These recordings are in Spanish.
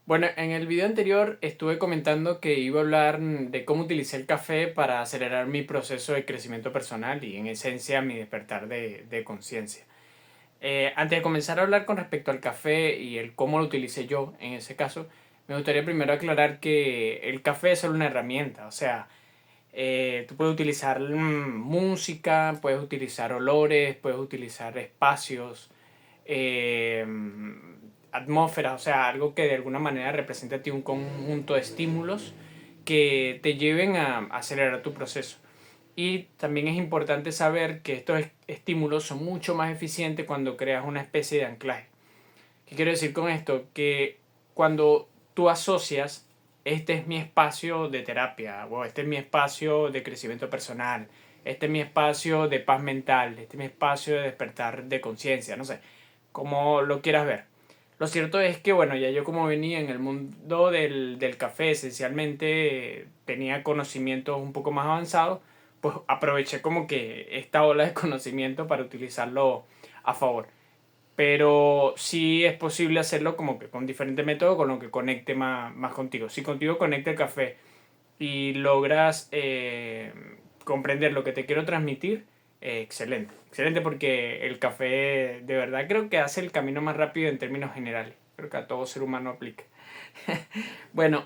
Bueno, en el video anterior estuve comentando que iba a hablar de cómo utilicé el café para acelerar mi proceso de crecimiento personal y en esencia mi despertar de conciencia. Antes de comenzar a hablar con respecto al café y el cómo lo utilicé yo en ese caso, me gustaría primero aclarar que el café es solo una herramienta, o sea, tú puedes utilizar música, puedes utilizar olores, puedes utilizar espacios, eh, atmósfera, o sea, algo que de alguna manera represente a ti un conjunto de estímulos que te lleven a acelerar tu proceso. Y también es importante saber que estos estímulos son mucho más eficientes cuando creas una especie de anclaje. ¿Qué quiero decir con esto? Que cuando tú asocias, este es mi espacio de terapia, o este es mi espacio de crecimiento personal, este es mi espacio de paz mental, este es mi espacio de despertar de conciencia, no sé, como lo quieras ver. Lo cierto es que, bueno, ya yo como venía en el mundo del café, esencialmente tenía conocimientos un poco más avanzados, pues aproveché como que esta ola de conocimiento para utilizarlo a favor. Pero sí es posible hacerlo como que con diferentes métodos con lo que conecte más contigo. Si contigo conecta el café y logras comprender lo que te quiero transmitir, excelente. Excelente porque el café de verdad creo que hace el camino más rápido en términos generales. Creo que a todo ser humano aplica. Bueno,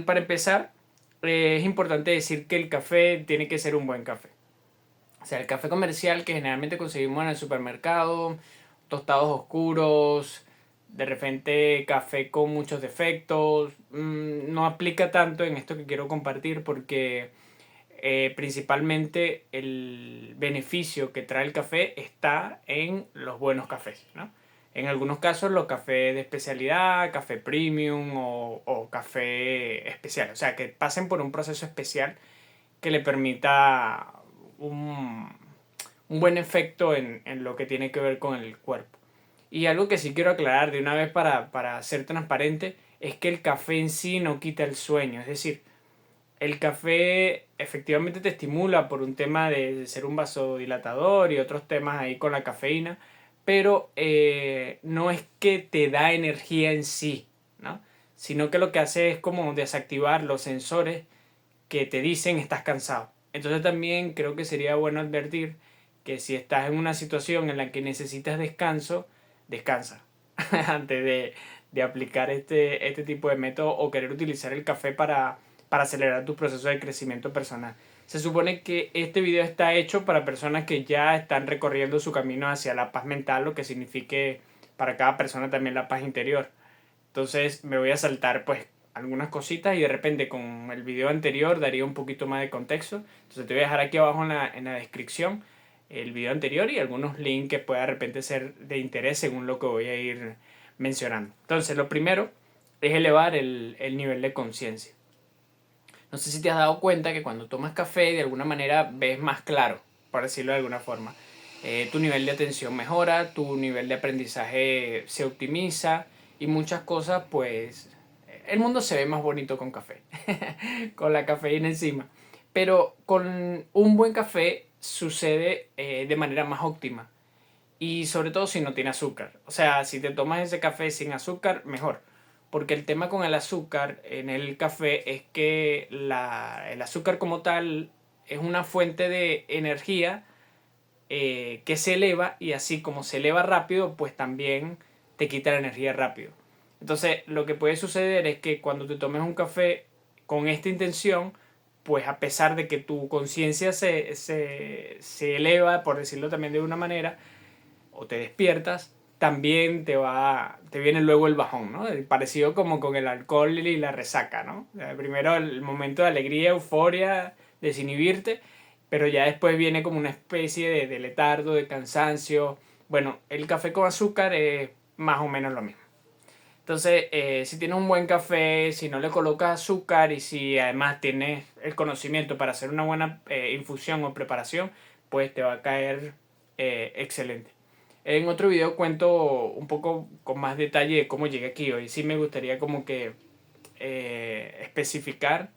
para empezar, es importante decir que el café tiene que ser un buen café. O sea, el café comercial que generalmente conseguimos en el supermercado, tostados oscuros, de repente café con muchos defectos, no aplica tanto en esto que quiero compartir porque principalmente el beneficio que trae el café está en los buenos cafés, ¿no? En algunos casos los cafés de especialidad, café premium o café especial, o sea, que pasen por un proceso especial que le permita un, un buen efecto en lo que tiene que ver con el cuerpo. Y algo que sí quiero aclarar de una vez para ser transparente es que el café en sí no quita el sueño. Es decir, el café efectivamente te estimula por un tema de ser un vasodilatador y otros temas ahí con la cafeína, pero no es que te da energía en sí, ¿no? Sino que lo que hace es como desactivar los sensores que te dicen estás cansado. Entonces también creo que sería bueno advertir que si estás en una situación en la que necesitas descanso, descansa antes de aplicar este tipo de método o querer utilizar el café para acelerar tu proceso de crecimiento personal. Se supone que este video está hecho para personas que ya están recorriendo su camino hacia la paz mental, lo que signifique para cada persona también la paz interior. Entonces me voy a saltar pues algunas cositas y de repente con el video anterior daría un poquito más de contexto. Entonces te voy a dejar aquí abajo en la descripción el video anterior y algunos links que pueda de repente ser de interés según lo que voy a ir mencionando. Entonces lo primero es elevar el nivel de conciencia. No sé si te has dado cuenta que cuando tomas café de alguna manera ves más claro, por decirlo de alguna forma. Tu nivel de atención mejora, tu nivel de aprendizaje se optimiza y muchas cosas, pues el mundo se ve más bonito con café, con la cafeína encima. Pero con un buen café sucede de manera más óptima y sobre todo si no tiene azúcar. O sea, si te tomas ese café sin azúcar, mejor. Porque el tema con el azúcar en el café es que el azúcar como tal es una fuente de energía que se eleva y así como se eleva rápido, pues también te quita la energía rápido. Entonces, lo que puede suceder es que cuando te tomes un café con esta intención, pues a pesar de que tu conciencia se eleva, por decirlo también de una manera, o te despiertas, también te viene luego el bajón, ¿no? Parecido como con el alcohol y la resaca, ¿no? Primero el momento de alegría, euforia, desinhibirte, pero ya después viene como una especie de letargo, de cansancio. Bueno, el café con azúcar es más o menos lo mismo. Entonces, si tienes un buen café, si no le colocas azúcar y si además tienes el conocimiento para hacer una buena infusión o preparación, pues te va a caer excelente. En otro video cuento un poco con más detalle de cómo llegué aquí. Hoy sí me gustaría como que especificar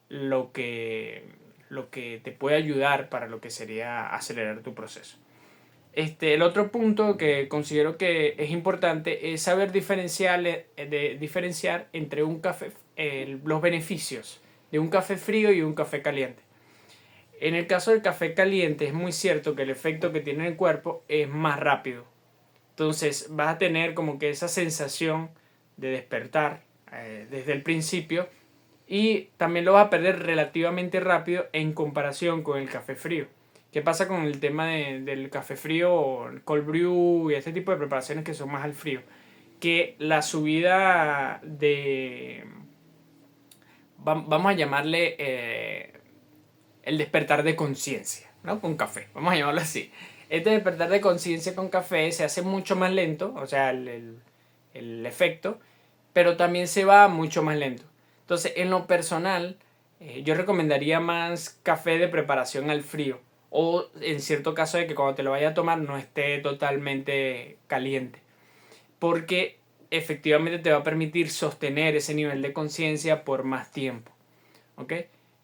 lo que, lo que te puede ayudar para lo que sería acelerar tu proceso. El otro punto que considero que es importante es saber diferenciar entre un café, los beneficios de un café frío y un café caliente. En el caso del café caliente es muy cierto que el efecto que tiene en el cuerpo es más rápido. Entonces vas a tener como que esa sensación de despertar desde el principio y también lo vas a perder relativamente rápido en comparación con el café frío. ¿Qué pasa con el tema del café frío o el cold brew y este tipo de preparaciones que son más al frío? Que la subida de... Vamos a llamarle el despertar de conciencia, ¿no? Con café, vamos a llamarlo así. Este despertar de conciencia con café se hace mucho más lento, o sea, el efecto, pero también se va mucho más lento. Entonces, en lo personal, yo recomendaría más café de preparación al frío, o en cierto caso de que cuando te lo vayas a tomar no esté totalmente caliente, porque efectivamente te va a permitir sostener ese nivel de conciencia por más tiempo. ¿Ok?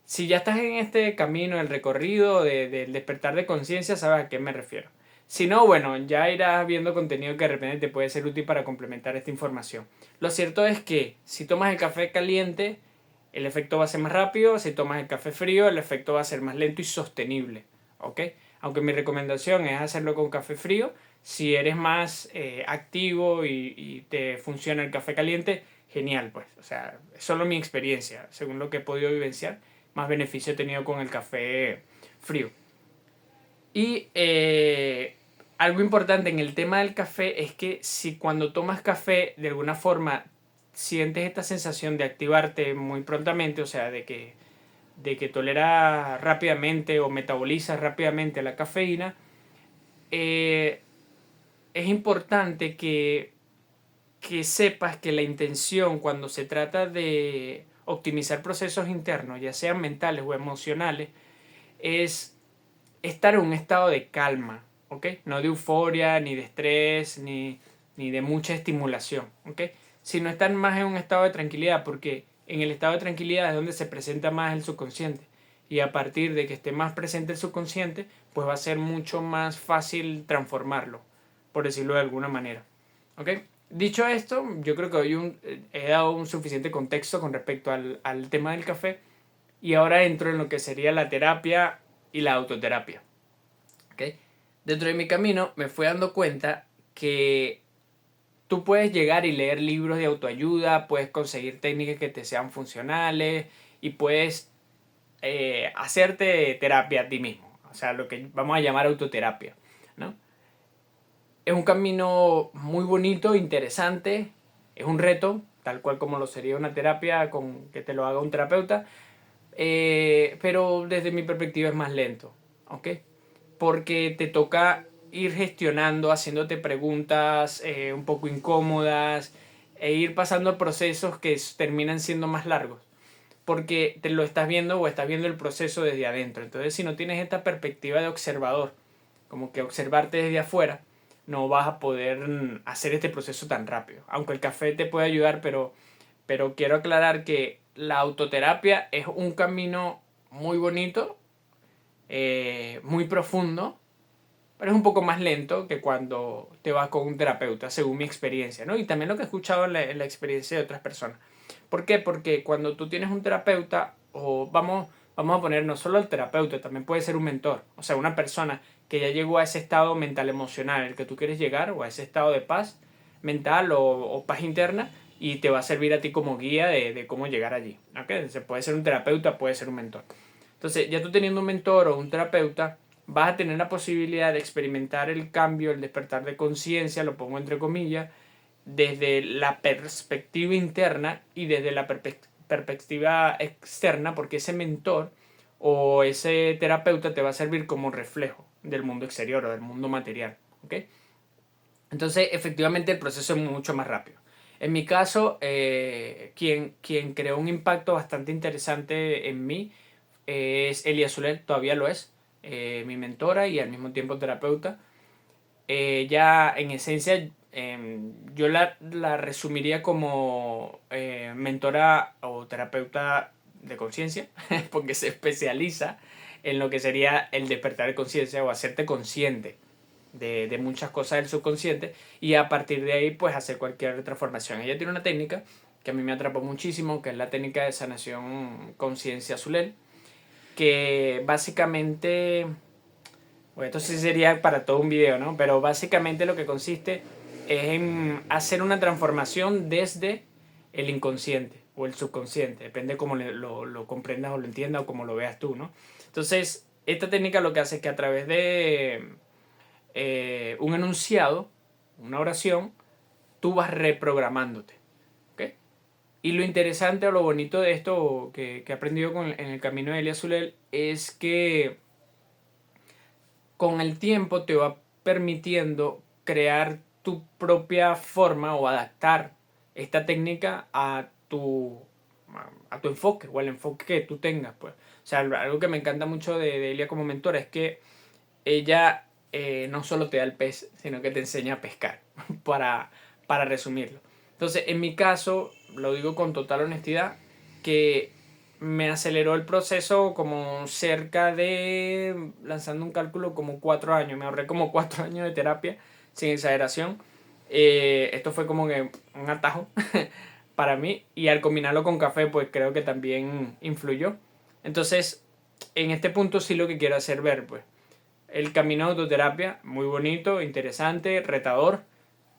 Si ya estás en este camino, el recorrido del despertar de conciencia, sabes a qué me refiero. Si no, bueno, ya irás viendo contenido que de repente te puede ser útil para complementar esta información. Lo cierto es que si tomas el café caliente, el efecto va a ser más rápido. Si tomas el café frío, el efecto va a ser más lento y sostenible. ¿Ok? Aunque mi recomendación es hacerlo con café frío. Si eres más activo y te funciona el café caliente, genial, pues. O sea, es solo mi experiencia, según lo que he podido vivenciar, más beneficio he tenido con el café frío. Y algo importante en el tema del café es que si cuando tomas café de alguna forma sientes esta sensación de activarte muy prontamente, o sea, de que toleras rápidamente o metabolizas rápidamente la cafeína, eh, es importante que sepas que la intención cuando se trata de optimizar procesos internos, ya sean mentales o emocionales, es estar en un estado de calma, ¿ok? No de euforia, ni de estrés, ni de mucha estimulación, ¿ok? Sino estar más en un estado de tranquilidad, porque en el estado de tranquilidad es donde se presenta más el subconsciente. Y a partir de que esté más presente el subconsciente, pues va a ser mucho más fácil transformarlo, por decirlo de alguna manera, ¿ok? Dicho esto, yo creo que hoy he dado un suficiente contexto con respecto al tema del café y ahora entro en lo que sería la terapia y la autoterapia. ¿Okay? Dentro de mi camino me fui dando cuenta que tú puedes llegar y leer libros de autoayuda, puedes conseguir técnicas que te sean funcionales y puedes hacerte terapia a ti mismo. O sea, lo que vamos a llamar autoterapia, ¿no? Es un camino muy bonito, interesante, es un reto, tal cual como lo sería una terapia con que te lo haga un terapeuta, pero desde mi perspectiva es más lento, ¿ok? Porque te toca ir gestionando, haciéndote preguntas un poco incómodas e ir pasando procesos que terminan siendo más largos, porque te lo estás viendo o estás viendo el proceso desde adentro. Entonces, si no tienes esta perspectiva de observador, como que observarte desde afuera, no vas a poder hacer este proceso tan rápido. Aunque el café te puede ayudar, pero quiero aclarar que la autoterapia es un camino muy bonito, muy profundo, pero es un poco más lento que cuando te vas con un terapeuta, según mi experiencia, ¿no? Y también lo que he escuchado en la experiencia de otras personas. ¿Por qué? Porque cuando tú tienes un terapeuta, o vamos a poner no solo el terapeuta, también puede ser un mentor, o sea, una persona que ya llegó a ese estado mental emocional el que tú quieres llegar, o a ese estado de paz mental o paz interna, y te va a servir a ti como guía de cómo llegar allí. ¿Okay? Entonces, puede ser un terapeuta, puede ser un mentor. Entonces, ya tú teniendo un mentor o un terapeuta, vas a tener la posibilidad de experimentar el cambio, el despertar de conciencia, lo pongo entre comillas, desde la perspectiva interna y desde la perspectiva externa, porque ese mentor o ese terapeuta te va a servir como reflejo del mundo exterior o del mundo material. ¿Okay? Entonces, efectivamente, el proceso es mucho más rápido. En mi caso, quien creó un impacto bastante interesante en mí es Elia Soler, todavía lo es, mi mentora y al mismo tiempo terapeuta. Ya en esencia, yo la resumiría como mentora o terapeuta de conciencia, porque se especializa en lo que sería el despertar de conciencia o hacerte consciente de muchas cosas del subconsciente y a partir de ahí pues hacer cualquier transformación. Ella tiene una técnica que a mí me atrapó muchísimo, que es la técnica de sanación conciencia Zulel, que básicamente, bueno, esto sí sería para todo un video, ¿no? Pero básicamente lo que consiste es en hacer una transformación desde el inconsciente o el subconsciente, depende cómo lo comprendas o lo entiendas o cómo lo veas tú, ¿no? Entonces, esta técnica lo que hace es que a través de un enunciado, una oración, tú vas reprogramándote, ¿ok? Y lo interesante o lo bonito de esto que he aprendido en el camino de Elia Zulel es que con el tiempo te va permitiendo crear tu propia forma o adaptar esta técnica a tu enfoque o al enfoque que tú tengas, pues. O sea, algo que me encanta mucho de Elia como mentora es que ella no solo te da el pez, sino que te enseña a pescar, para, para resumirlo. Entonces, en mi caso, lo digo con total honestidad, que me aceleró el proceso como cerca de, lanzando un cálculo, como 4 años. Me ahorré como 4 años de terapia, sin exageración. Esto fue como que un atajo para mí. Y al combinarlo con café, pues creo que también influyó. Entonces, en este punto sí lo que quiero hacer ver, pues, el camino de autoterapia, muy bonito, interesante, retador,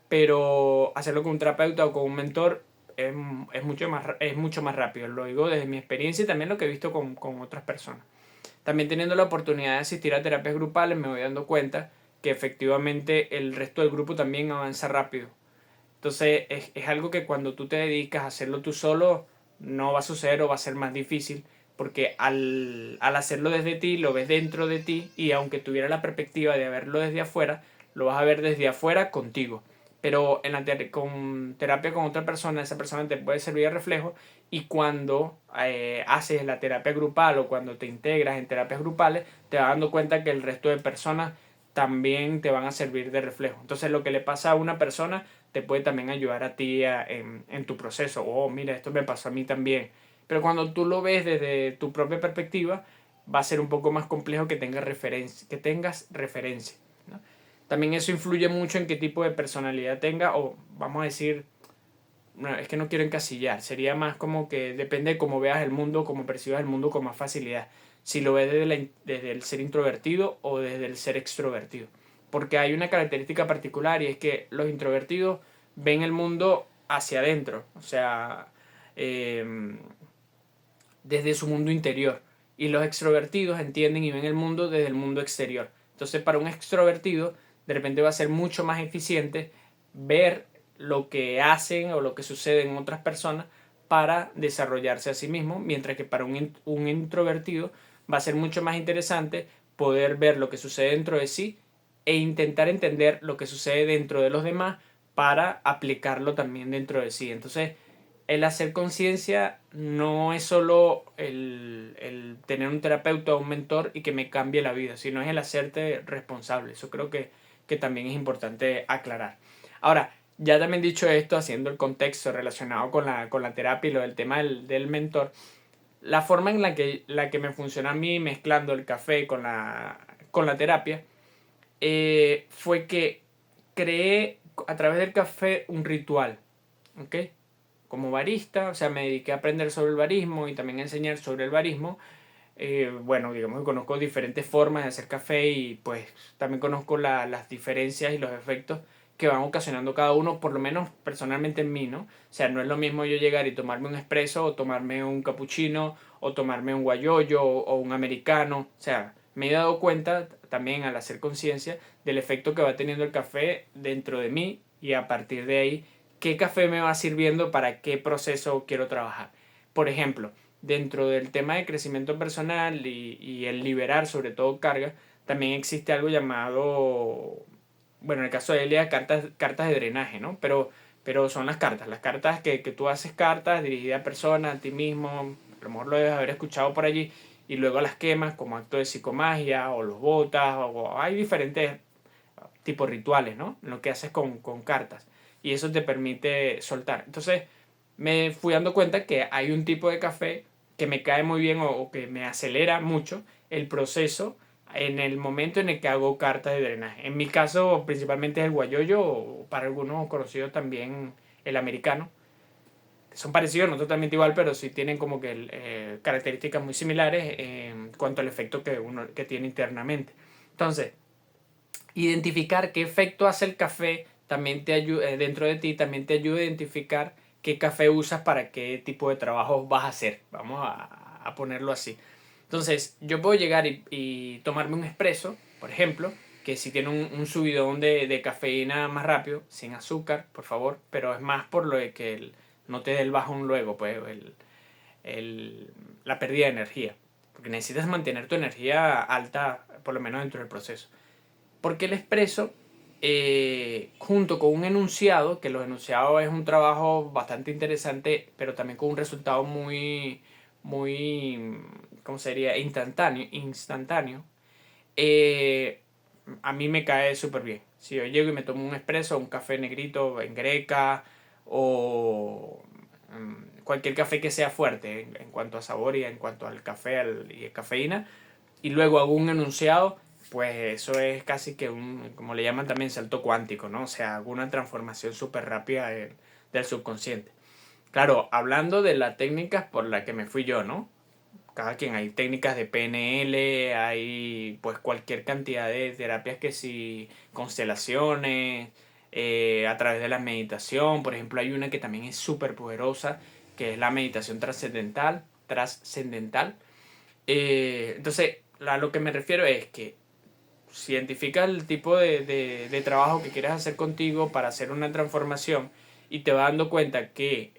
pero hacerlo con un terapeuta o con un mentor es mucho más rápido. Lo digo desde mi experiencia y también lo que he visto con otras personas. También teniendo la oportunidad de asistir a terapias grupales me voy dando cuenta que efectivamente el resto del grupo también avanza rápido. Entonces es algo que cuando tú te dedicas a hacerlo tú solo no va a suceder o va a ser más difícil porque al hacerlo desde ti lo ves dentro de ti y aunque tuviera la perspectiva de verlo desde afuera, lo vas a ver desde afuera contigo. Pero con terapia con otra persona, esa persona te puede servir de reflejo y cuando haces la terapia grupal o cuando te integras en terapias grupales, te vas dando cuenta que el resto de personas también te van a servir de reflejo. Entonces lo que le pasa a una persona te puede también ayudar a ti en tu proceso. Oh, mira, esto me pasó a mí también. Pero cuando tú lo ves desde tu propia perspectiva, va a ser un poco más complejo que tengas referencia. ¿No? También eso influye mucho en qué tipo de personalidad tenga, o vamos a decir, no, es que no quiero encasillar, sería más como que depende de cómo veas el mundo, cómo percibas el mundo con más facilidad. Si lo ves desde el ser introvertido o desde el ser extrovertido. Porque hay una característica particular y es que los introvertidos ven el mundo hacia adentro, o sea, desde su mundo interior. Y los extrovertidos entienden y ven el mundo desde el mundo exterior. Entonces, para un extrovertido, de repente va a ser mucho más eficiente ver lo que hacen o lo que sucede en otras personas para desarrollarse a sí mismo, mientras que para un introvertido va a ser mucho más interesante poder ver lo que sucede dentro de sí e intentar entender lo que sucede dentro de los demás para aplicarlo también dentro de sí. Entonces, el hacer conciencia no es solo el tener un terapeuta o un mentor y que me cambie la vida, sino es el hacerte responsable. Eso creo que también es importante aclarar. Ahora, ya también dicho esto, haciendo el contexto relacionado con la terapia y lo del tema del mentor, la forma en la que me funciona a mí mezclando el café con la terapia fue que creé a través del café un ritual, ¿ok? Como barista, o sea, me dediqué a aprender sobre el barismo y también a enseñar sobre el barismo. Bueno, digamos que conozco diferentes formas de hacer café y pues también conozco las diferencias y los efectos que van ocasionando cada uno, por lo menos personalmente en mí, ¿no? O sea, no es lo mismo yo llegar y tomarme un espresso o tomarme un cappuccino o tomarme un guayoyo o un americano. O sea, me he dado cuenta también al hacer conciencia del efecto que va teniendo el café dentro de mí y a partir de ahí qué café me va sirviendo para qué proceso quiero trabajar. Por ejemplo, dentro del tema de crecimiento personal y el liberar sobre todo carga, también existe algo llamado, bueno, en el caso de Elia, cartas de drenaje, ¿no? Pero son las cartas que tú haces cartas dirigidas a personas, a ti mismo, a lo mejor lo debes haber escuchado por allí, y luego las quemas como acto de psicomagia, o los botas, o hay diferentes tipos rituales, ¿no? Lo que haces con cartas, y eso te permite soltar. Entonces, me fui dando cuenta que hay un tipo de café que me cae muy bien o que me acelera mucho el proceso en el momento en el que hago cartas de drenaje. En mi caso, principalmente es el guayoyo, o para algunos conocido también el americano. Son parecidos, no totalmente igual, pero sí tienen como que características muy similares en cuanto al efecto que tiene internamente. Entonces, identificar qué efecto hace el café también te ayuda, dentro de ti también te ayuda a identificar qué café usas para qué tipo de trabajo vas a hacer. Vamos a ponerlo así. Entonces, yo puedo llegar y tomarme un espresso, por ejemplo, que si tiene un subidón de cafeína más rápido, sin azúcar, por favor, pero es más por lo de que no te dé el bajón luego, pues, la pérdida de energía. Porque necesitas mantener tu energía alta, por lo menos dentro del proceso. Porque el expreso, junto con un enunciado, que los enunciados es un trabajo bastante interesante, pero también con un resultado muy, ¿cómo sería? Instantáneo. eh, a mí me cae súper bien. Si yo llego y me tomo un expreso, un café negrito en greca o cualquier café que sea fuerte en cuanto a sabor y en cuanto al café y cafeína, y luego hago un enunciado, pues eso es casi que como le llaman también, salto cuántico, ¿no? O sea, hago una transformación súper rápida del subconsciente. Claro, hablando de las técnicas por las que me fui yo, ¿no? Cada quien, hay técnicas de PNL, hay pues cualquier cantidad de terapias que si constelaciones, a través de la meditación, por ejemplo, hay una que también es súper poderosa, que es la meditación trascendental. Entonces, a lo que me refiero es que si identificas el tipo de trabajo que quieres hacer contigo para hacer una transformación y te vas dando cuenta que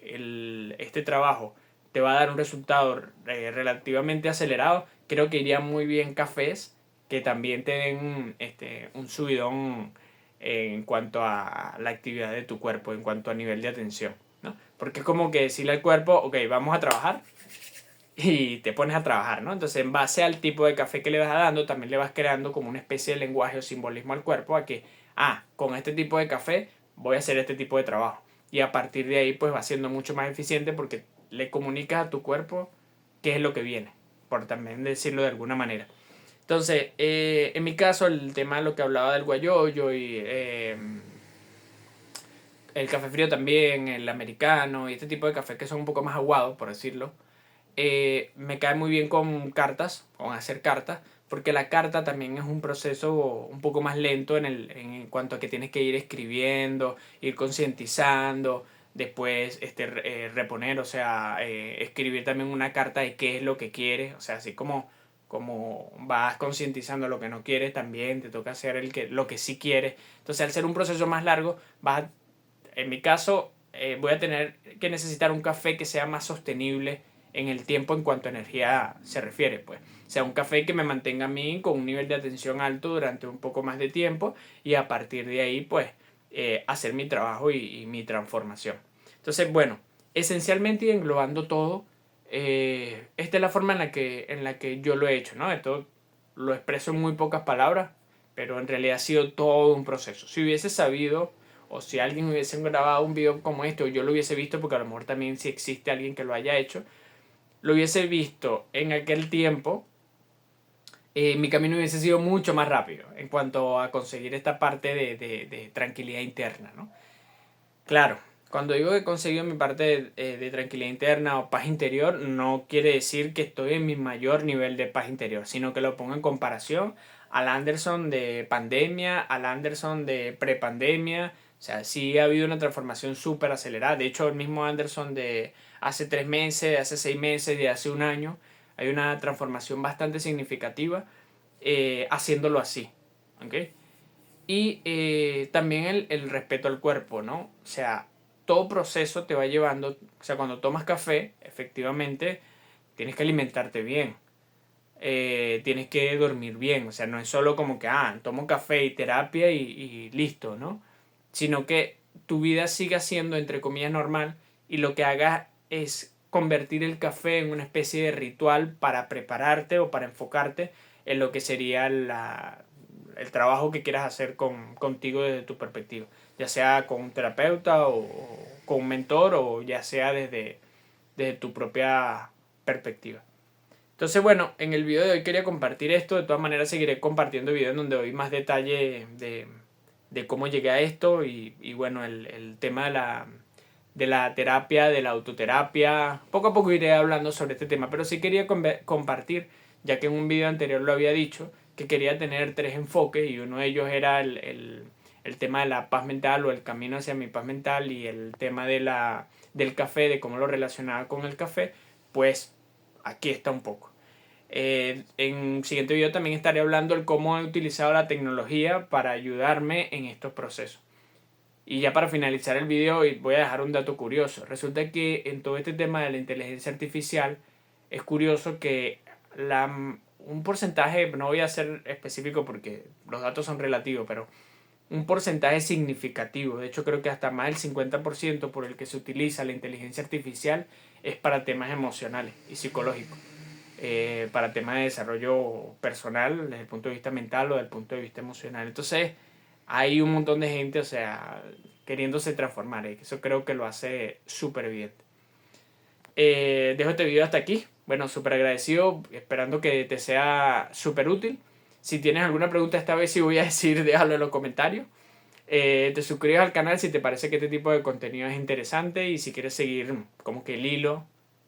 este trabajo te va a dar un resultado relativamente acelerado, creo que iría muy bien cafés que también te den un subidón en cuanto a la actividad de tu cuerpo, en cuanto a nivel de atención, ¿no? Porque es como que decirle al cuerpo, ok, vamos a trabajar, y te pones a trabajar, ¿no? Entonces, en base al tipo de café que le vas dando, también le vas creando como una especie de lenguaje o simbolismo al cuerpo a que, con este tipo de café voy a hacer este tipo de trabajo. Y a partir de ahí, pues va siendo mucho más eficiente porque le comunicas a tu cuerpo qué es lo que viene, por también decirlo de alguna manera. Entonces, en mi caso, el tema de lo que hablaba del guayoyo y el café frío también, el americano y este tipo de café que son un poco más aguados, por decirlo, me cae muy bien con cartas, con hacer cartas, porque la carta también es un proceso un poco más lento en cuanto a que tienes que ir escribiendo, ir concientizando, después reponer, o sea, escribir también una carta de qué es lo que quieres, o sea, así como vas concientizando lo que no quieres, también te toca hacer lo que sí quieres. Entonces, al ser un proceso más largo, en mi caso, voy a tener que necesitar un café que sea más sostenible en el tiempo en cuanto a energía se refiere, pues. O sea, un café que me mantenga a mí con un nivel de atención alto durante un poco más de tiempo y a partir de ahí, pues, hacer mi trabajo y mi transformación. Entonces, bueno, esencialmente y englobando todo, esta es la forma en la que yo lo he hecho, ¿no? Esto lo expreso en muy pocas palabras, pero en realidad ha sido todo un proceso. Si hubiese sabido o si alguien hubiese grabado un video como este o yo lo hubiese visto, porque a lo mejor también si existe alguien que lo haya hecho, lo hubiese visto en aquel tiempo, mi camino hubiese sido mucho más rápido en cuanto a conseguir esta parte de tranquilidad interna, ¿no? Claro, cuando digo que he conseguido mi parte de tranquilidad interna o paz interior, no quiere decir que estoy en mi mayor nivel de paz interior, sino que lo pongo en comparación al Anderson de pandemia, al Anderson de prepandemia. O sea, sí ha habido una transformación súper acelerada. De hecho, el mismo Anderson de hace 3 meses, de hace 6 meses, de hace un año, hay una transformación bastante significativa haciéndolo así. ¿Ok? Y también el respeto al cuerpo, ¿no? O sea, todo proceso te va llevando, o sea, cuando tomas café, efectivamente, tienes que alimentarte bien, tienes que dormir bien, o sea, no es solo como que, tomo café y terapia y listo, ¿no? Sino que tu vida siga siendo, entre comillas, normal y lo que hagas es convertir el café en una especie de ritual para prepararte o para enfocarte en lo que sería el trabajo que quieras hacer contigo desde tu perspectiva, ya sea con un terapeuta o con un mentor o ya sea desde tu propia perspectiva. Entonces, bueno, en el video de hoy quería compartir esto. De todas maneras, seguiré compartiendo videos en donde doy más detalle de cómo llegué a esto y bueno, el tema de la terapia, de la autoterapia. Poco a poco iré hablando sobre este tema, pero sí quería compartir, ya que en un video anterior lo había dicho, que quería tener 3 enfoques y uno de ellos era el tema de la paz mental o el camino hacia mi paz mental y el tema del café, de cómo lo relacionaba con el café. Pues aquí está un poco. En un siguiente video también estaré hablando de cómo he utilizado la tecnología para ayudarme en estos procesos. Y ya para finalizar el video voy a dejar un dato curioso. Resulta que en todo este tema de la inteligencia artificial es curioso que un porcentaje, no voy a ser específico porque los datos son relativos, pero un porcentaje significativo, de hecho creo que hasta más del 50% por el que se utiliza la inteligencia artificial es para temas emocionales y psicológicos. Para temas de desarrollo personal desde el punto de vista mental o desde el punto de vista emocional. Entonces hay un montón de gente, o sea, queriéndose transformar. Eso creo que lo hace súper evidente. Dejo este video hasta aquí. Bueno, súper agradecido, esperando que te sea súper útil. Si tienes alguna pregunta esta vez, sí voy a decir, déjalo en los comentarios. Te suscribes al canal si te parece que este tipo de contenido es interesante y si quieres seguir como que el hilo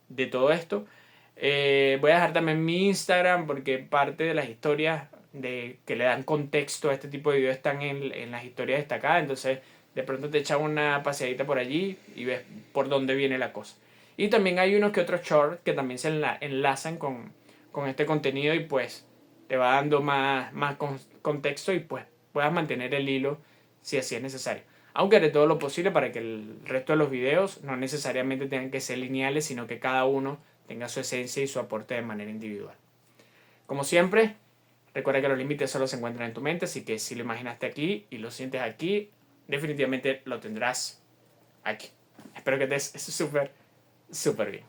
de todo esto. Voy a dejar también mi Instagram porque parte de las historias que le dan contexto a este tipo de videos están en las historias destacadas. Entonces de pronto te echas una paseadita por allí y ves por dónde viene la cosa. Y también hay unos que otros shorts que también se enlazan con este contenido y pues te va dando más contexto y pues puedas mantener el hilo si así es necesario. Aunque haré todo lo posible para que el resto de los videos no necesariamente tengan que ser lineales, sino que cada uno tenga su esencia y su aporte de manera individual. Como siempre, recuerda que los límites solo se encuentran en tu mente, así que si lo imaginaste aquí y lo sientes aquí, definitivamente lo tendrás aquí. Espero que estés súper, súper bien.